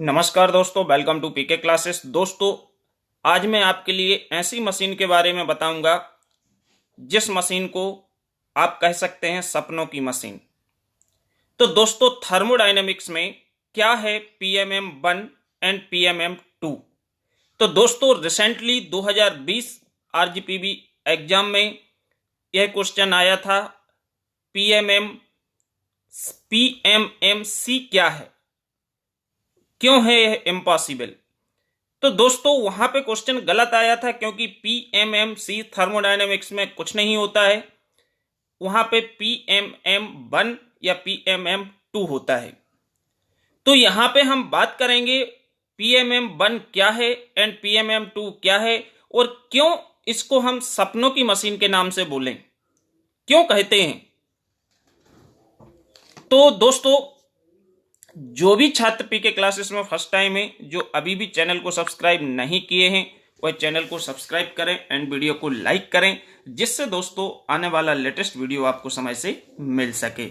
नमस्कार दोस्तों, welcome to PK classes. दोस्तों, आज मैं आपके लिए ऐसी मशीन के बारे में बताऊंगा जिस मशीन को आप कह सकते हैं सपनों की मशीन। तो दोस्तों, थर्मोडायनेमिक्स में क्या है पीएमएम-1 एंड पीएमएम-2। तो दोस्तों, रिसेंटली 2020 आरजीपीवी एग्जाम में यह क्वेश्चन आया था, पीएमएमसी क्या है, क्यों है यह इम्पॉसिबल। तो दोस्तों, वहां पे क्वेश्चन गलत आया था क्योंकि पीएमएमसी थर्मोडायनेमिक्स में कुछ नहीं होता है। वहां पे पीएमएम-1 या पीएमएम-2 होता है। तो यहां पे हम बात करेंगे पीएमएम-1 क्या है एंड पीएमएम-2 क्या है और क्यों इसको हम सपनों की मशीन के नाम से बोलें, क्यों कहते हैं। तो दोस्तों, जो भी छात्र पीके क्लासेस में फर्स्ट टाइम है, जो अभी भी चैनल को सब्सक्राइब नहीं किए हैं, वह चैनल को सब्सक्राइब करें एंड वीडियो को लाइक करें, जिससे दोस्तों आने वाला लेटेस्ट वीडियो आपको समय से मिल सके।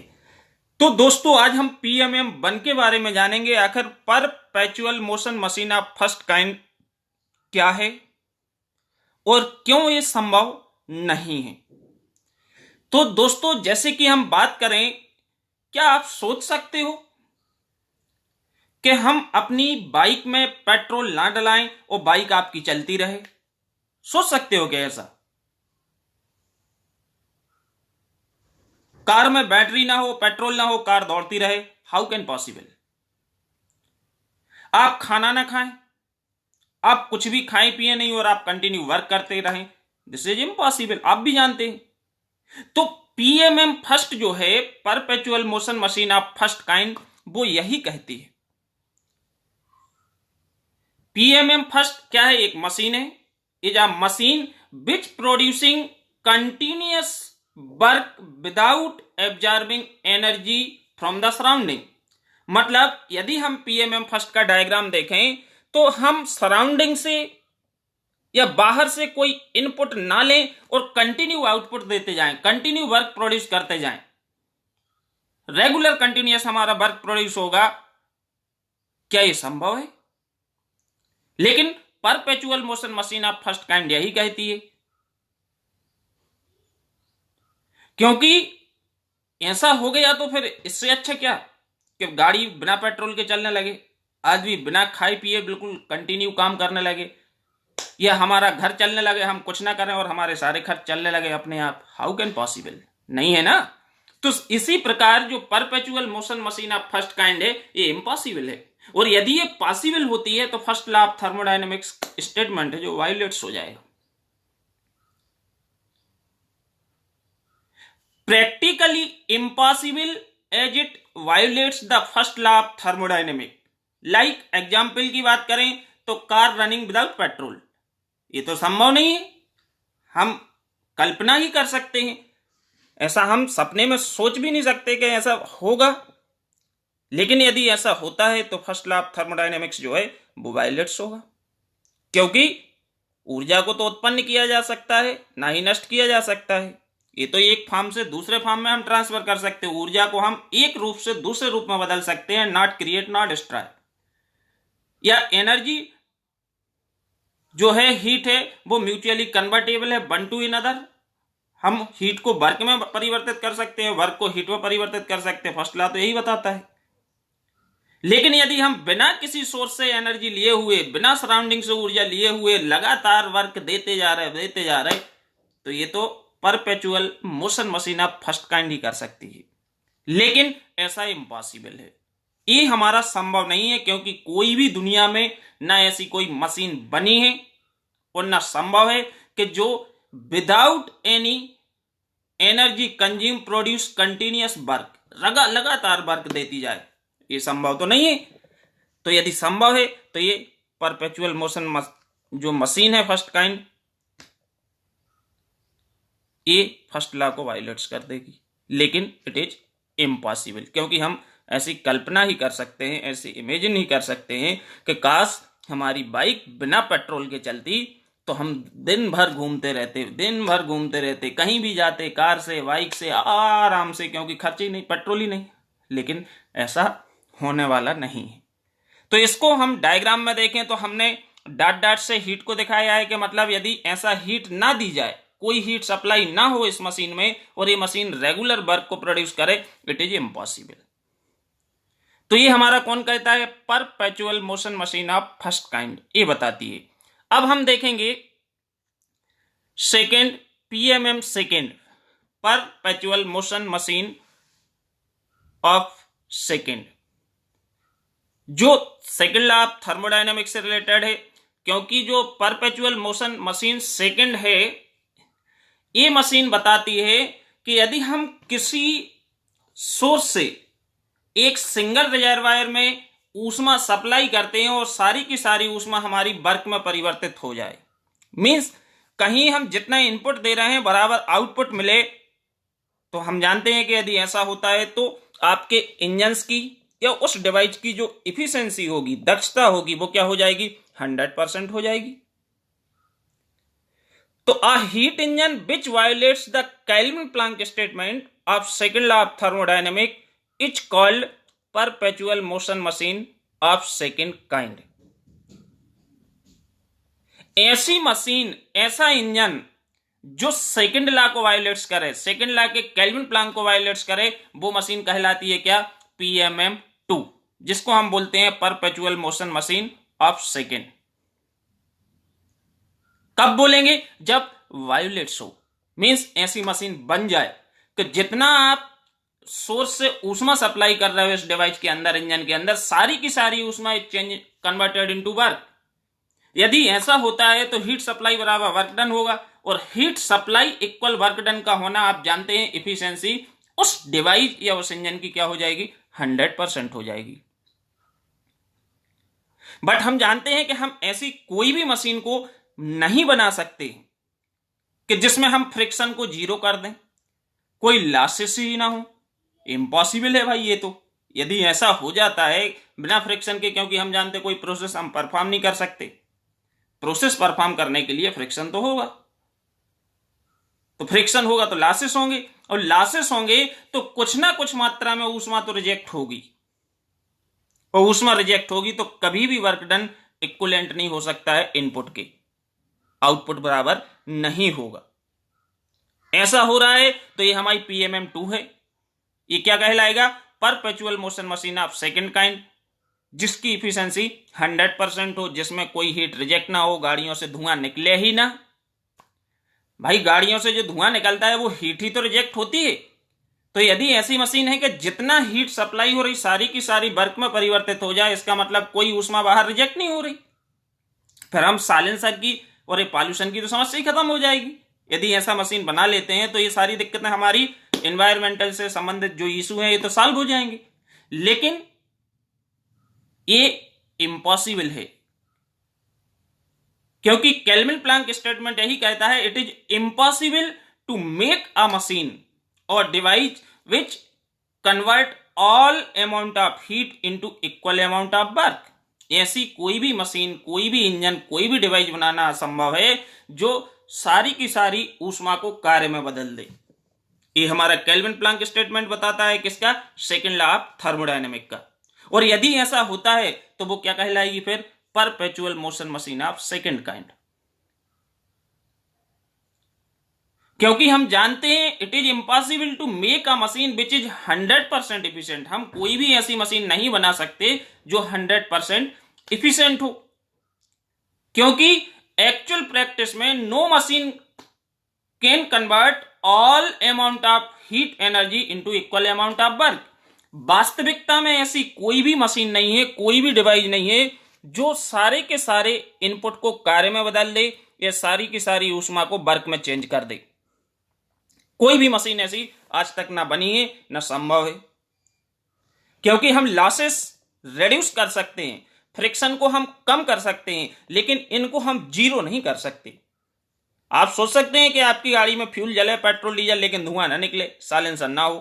तो दोस्तों, आज हम पीएमएम-1 के बारे में जानेंगे। आखिर perpetual motion machine of first kind क्या है और क्यों ये संभव नहीं है। तो दोस्तों, जैसे कि हम बात करें, क्या आप सोच सकते हो कि हम अपनी बाइक में पेट्रोल ना डलाएं और बाइक आपकी चलती रहे? सोच सकते हो क्या ऐसा? कार में बैटरी ना हो, पेट्रोल ना हो, कार दौड़ती रहे? How can possible. आप खाना ना खाएं, आप कुछ भी खाएं पिए नहीं और आप कंटिन्यू वर्क करते रहें, दिस इज इम्पॉसिबल, आप भी जानते हैं। तो पीएमएम फर्स्ट जो है, perpetual motion machine of first kind, वो यही कहती है। पीएमएम फर्स्ट क्या है? एक मशीन है, is a machine which producing continuous work without absorbing energy from the surrounding. मतलब यदि हम पीएमएम फर्स्ट का डायग्राम देखें तो हम सराउंडिंग से या बाहर से कोई इनपुट ना लें और कंटिन्यू आउटपुट देते जाएं, कंटिन्यू वर्क प्रोड्यूस करते जाएं, रेगुलर कंटिन्यूअस हमारा वर्क प्रोड्यूस होगा। क्या यह संभव है? लेकिन perpetual motion machine of first kind यही कहती है, क्योंकि ऐसा हो गया तो फिर इससे अच्छा क्या कि गाड़ी बिना पेट्रोल के चलने लगे, आदमी बिना खाए पिए बिल्कुल कंटिन्यू काम करने लगे, या हमारा घर चलने लगे, हम कुछ ना करें और हमारे सारे खर्च चलने लगे अपने आप। How can possible? नहीं है ना। तो इसी प्रकार जो perpetual motion machine of first kind है, ये इम्पॉसिबल है। और यदि ये पॉसिबल होती है तो first law of thermodynamics statement है जो वायलेट्स हो जाएगा। Practically impossible as it violates the first law of thermodynamic. Like example की बात करें तो कार रनिंग विदाउट पेट्रोल, ये तो संभव नहीं है। हम कल्पना ही कर सकते हैं, ऐसा हम सपने में सोच भी नहीं सकते कि ऐसा होगा। लेकिन यदि ऐसा होता है तो फर्स्ट लॉ ऑफ थर्मोडायनेमिक्स जो है वो वायलेट्स होगा, क्योंकि ऊर्जा को तो उत्पन्न किया जा सकता है, ना ही नष्ट किया जा सकता है। ये तो एक फॉर्म से दूसरे फॉर्म में हम ट्रांसफर कर सकते हैं, ऊर्जा को हम एक रूप से दूसरे रूप में बदल सकते हैं, नॉट क्रिएट नॉट डिस्ट्रॉय। या एनर्जी जो है, हीट है, वो म्यूचुअली कन्वर्टेबल है, वन टू इन अदर। हम हीट को वर्क में परिवर्तित कर सकते हैं, वर्क को हीट में परिवर्तित कर सकते हैं। फर्स्ट लॉ तो यही बताता है। लेकिन यदि हम बिना किसी सोर्स से एनर्जी लिए हुए, बिना सराउंडिंग से ऊर्जा लिए हुए लगातार वर्क देते जा रहे, तो ये तो perpetual motion machine of first kind he कर सकती है। लेकिन ऐसा इम्पॉसिबल है, ये हमारा संभव नहीं है, क्योंकि कोई भी दुनिया में ना ऐसी कोई मशीन बनी है और ना संभव है कि जो without any energy consume produce continuous work, लगातार वर्क देती जाए। ये संभव तो नहीं है। तो यदि संभव है तो ये परपेचुअल मोशन जो मशीन है फर्स्ट काइंड, ये फर्स्ट लॉ को वायलेट्स कर देगी। लेकिन इट इज इम्पॉसिबल, क्योंकि हम ऐसी कल्पना ही कर सकते हैं, ऐसी इमेजिन ही कर सकते हैं कि काश हमारी बाइक बिना पेट्रोल के चलती तो हम दिन भर घूमते रहते, कहीं भी जाते, कार से, बाइक से, आराम से, क्योंकि खर्च ही नहीं, पेट्रोल ही नहीं। लेकिन ऐसा होने वाला नहीं है। तो इसको हम डायग्राम में देखें तो हमने डॉट डॉट से हीट को दिखाया है कि मतलब यदि ऐसा हीट ना दी जाए, कोई हीट सप्लाई ना हो इस मशीन में और ये मशीन रेगुलर वर्क को प्रोड्यूस करे, इट इज इम्पॉसिबल। तो ये हमारा कौन कहता है? Perpetual motion machine of first kind, ये बताती है। अब हम देखेंगे second, PMM second, perpetual motion machine of second, जो सेकेंड लॉ ऑफ थर्मोडायनेमिक्स से रिलेटेड है। क्योंकि जो परपेचुअल मोशन मशीन सेकेंड है, ये मशीन बताती है कि यदि हम किसी सोर्स से एक सिंगल रिजर्वायर में ऊष्मा सप्लाई करते हैं और सारी की सारी ऊष्मा हमारी वर्क में परिवर्तित हो जाए, मींस कहीं हम जितना इनपुट दे रहे हैं बराबर आउटपुट मिले, तो हम जानते हैं कि यदि ऐसा होता है तो आपके इंजन्स की या उस डिवाइस की जो इफिशिएंसी होगी, दक्षता होगी, वो क्या हो जाएगी? 100% हो जाएगी। तो a heat engine which violates the Kelvin Planck statement of second law of thermodynamic is called perpetual motion machine of second kind. ऐसी मशीन, ऐसा इंजन जो सेकंड लॉ को वायोलेट्स करे, सेकंड लॉ के केल्विन प्लैंक को violates करे, वो machine कहलाती है क्या? PMM2, जिसको हम बोलते हैं perpetual motion machine of second. कब बोलेंगे? जब वायोलेट्स हो, मींस ऐसी मशीन बन जाए कि जितना आप सोर्स से ऊष्मा सप्लाई कर रहे हो इस डिवाइस के अंदर, इंजन के अंदर, सारी की सारी ऊष्मा चेंज कन्वर्टेड इनटू वर्क। यदि ऐसा होता है तो हीट सप्लाई बराबर वर्क डन होगा, और heat supply equal work done का होना आप जानते हैं, इफिशिएंसी उस डिवाइस या उस इंजन की क्या हो जाएगी? 100% हो जाएगी। बट हम जानते हैं कि हम ऐसी कोई भी मशीन को नहीं बना सकते कि जिसमें हम फ्रिक्शन को जीरो कर दें, कोई लॉसेस ही ना हो। इम्पॉसिबल है भाई ये तो। यदि ऐसा हो जाता है बिना फ्रिक्शन के, क्योंकि हम जानते कोई प्रोसेस हम परफॉर्म नहीं कर सकते, प्रोसेस परफॉर्म करने के लिए फ्रिक्शन तो होगा, तो फ्रिक्शन होगा तो लॉसेस होंगे, और लॉसेस होंगे तो कुछ ना कुछ मात्रा में ऊष्मा तो रिजेक्ट होगी, और ऊष्मा रिजेक्ट होगी तो कभी भी वर्क डन इक्विवेलेंट नहीं हो सकता है इनपुट के, आउटपुट बराबर नहीं होगा। ऐसा हो रहा है तो ये हमारी PMM2 है। ये क्या कहलाएगा? Perpetual motion machine of second kind, जिसकी इफिशिएंसी 100% हो, जिसमें कोई हीट रिजेक्ट ना हो, गाड़ियों से धुआं निकले ही ना। भाई गाड़ियों से जो धुआं निकलता है वो हीट ही तो रिजेक्ट होती है। तो यदि ऐसी मशीन है कि जितना हीट सप्लाई हो रही सारी की सारी वर्क में परिवर्तित हो जाए, इसका मतलब कोई ऊष्मा बाहर रिजेक्ट नहीं हो रही, फिर हम साइलेंसर की और पॉल्यूशन की तो समस्या ही खत्म हो जाएगी। यदि ऐसा मशीन बना लेते हैं तो ये सारी दिक्कतें हमारी एनवायरमेंटल से संबंधित जो इशू है ये तो सॉल्व हो जाएंगे। लेकिन ये इम्पॉसिबल है, क्योंकि केल्विन प्लैंक स्टेटमेंट यही कहता है, it is impossible to make a machine और device which convert all amount of heat into equal amount of work. ऐसी कोई भी मशीन, कोई भी इंजन, कोई भी डिवाइस बनाना असंभव है जो सारी की सारी ऊष्मा को कार्य में बदल दे। ये हमारा केल्विन प्लैंक स्टेटमेंट बताता है किसका? सेकंड लॉ ऑफ थर्मोडायनेमिक का। और यदि ऐसा होता है तो वो क्या कहलाएगी फिर? Perpetual motion machine of second kind. क्योंकि हम जानते हैं it is impossible to make a machine which is 100% efficient. हम कोई भी ऐसी मशीन नहीं बना सकते जो 100% इफिशिएंट हो, क्योंकि एक्चुअल प्रैक्टिस में no machine can convert all amount of heat energy into equal amount of work. वास्तविकता में ऐसी कोई भी मशीन नहीं है, कोई भी डिवाइस नहीं है जो सारे के सारे इनपुट को कार्य में बदल दे या सारी की सारी ऊष्मा को वर्क में चेंज कर दे। कोई भी मशीन ऐसी आज तक ना बनी है, ना संभव है। क्योंकि हम लॉसेस रिड्यूस कर सकते हैं, फ्रिक्शन को हम कम कर सकते हैं, लेकिन इनको हम जीरो नहीं कर सकते। आप सोच सकते हैं कि आपकी गाड़ी में फ्यूल जले, पेट्रोल डीजल, लेकिन धुआं ना निकले, साइलेंसर ना हो।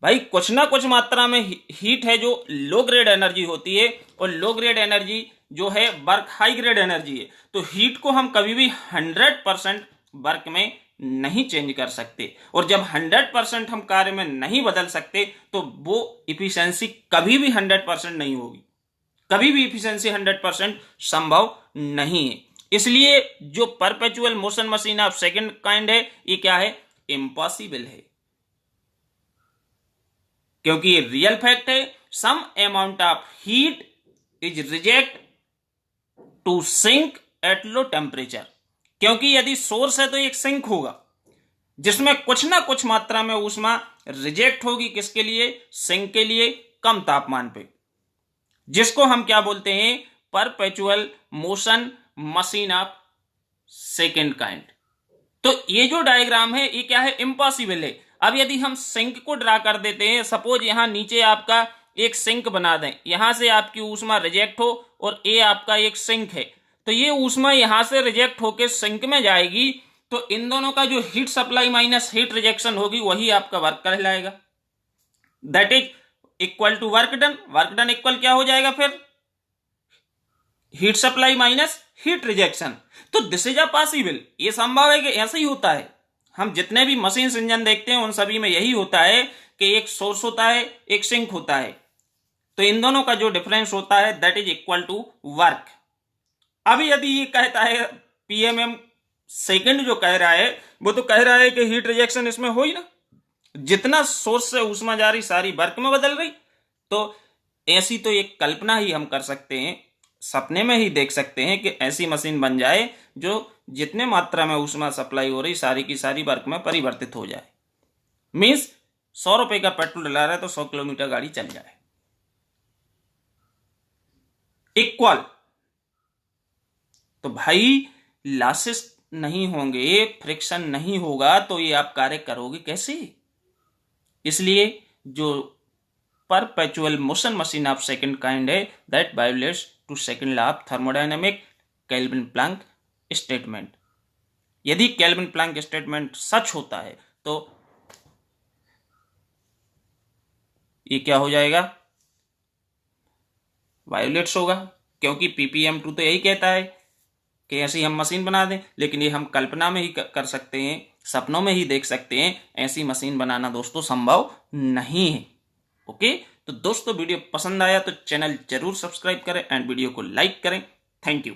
भाई कुछ ना कुछ मात्रा में हीट है जो लो ग्रेड एनर्जी होती है, और लो ग्रेड एनर्जी जो है वर्क हाई ग्रेड एनर्जी है। तो हीट को हम कभी भी 100% वर्क में नहीं चेंज कर सकते, और जब 100% हम कार्य में नहीं बदल सकते तो वो इफिशिएंसी कभी भी 100% नहीं होगी, कभी भी इफिशिएंसी 100% संभव नहीं है। इसलिए जो perpetual motion machine of second kind है, ये क्या है, इम्पॉसिबल है, क्योंकि ये रियल फैक्ट है। Some amount of heat is reject to sink at low temperature, क्योंकि यदि सोर्स है तो एक सिंक होगा जिसमें कुछ ना कुछ मात्रा में ऊष्मा रिजेक्ट होगी, किसके लिए, सिंक के लिए, कम तापमान पे, जिसको हम क्या बोलते हैं, perpetual motion machine of second kind. तो ये जो डायग्राम है ये क्या है, इम्पॉसिबल है। अब यदि हम सिंक को ड्रा कर देते हैं, सपोज यहां नीचे आपका एक सिंक बना दें, यहां से आपकी ऊष्मा रिजेक्ट हो और ये आपका एक सिंक है, तो ये ऊष्मा यहां से रिजेक्ट होकर सिंक में जाएगी, तो इन दोनों का जो heat supply minus heat rejection होगी वही आपका वर्क कहलाएगा। That is equal to work done. Work done equal क्या हो जाएगा फिर, heat supply minus heat rejection. तो दिस इज अ पॉसिबल, ये संभव है कि ऐसा ही होता है। हम जितने भी मशीन इंजन देखते हैं उन सभी में यही होता है कि एक सोर्स होता है, एक सिंक होता है, तो इन दोनों का जो डिफरेंस होता है that is equal to work. अब यदि ये कहता है पीएमएम सेकंड जो कह रहा है, वो तो कह रहा है कि हीट रिजेक्शन इसमें हो ही ना, जितना सोर्स से ऊष्मा जा रही सारी वर्क में बदल रही। तो ऐसी तो एक कल्पना ही हम कर सकते हैं, सपने में ही देख सकते हैं कि ऐसी मशीन बन जाए जो जितने मात्रा में ऊष्मा सप्लाई हो रही सारी की सारी वर्क में परिवर्तित हो जाए। मींस 100 रुपए का पेट्रोल डला रहा है तो 100 किलोमीटर गाड़ी चल जाए। इक्वल, तो भाई लॉसेस नहीं होंगे, फ्रिक्शन नहीं होगा, तो ये आप कार्य करोगे कैसे। इसलिए जो perpetual motion machine of second kind है that violates to second law of thermodynamic Kelvin Planck statement. यदि केल्विन प्लैंक स्टेटमेंट सच होता है तो ये क्या हो जाएगा, वायोलेट्स होगा, क्योंकि ppm2 तो यही कहता है कि ऐसी हम मशीन बना दें। लेकिन ये हम कल्पना में ही कर सकते हैं, सपनों में ही देख सकते हैं, ऐसी मशीन बनाना दोस्तों संभव नहीं है। ओके, तो दोस्तों वीडियो पसंद आया तो चैनल जरूर सब्सक्राइब करें एंड वीडियो को लाइक करें। Thank you.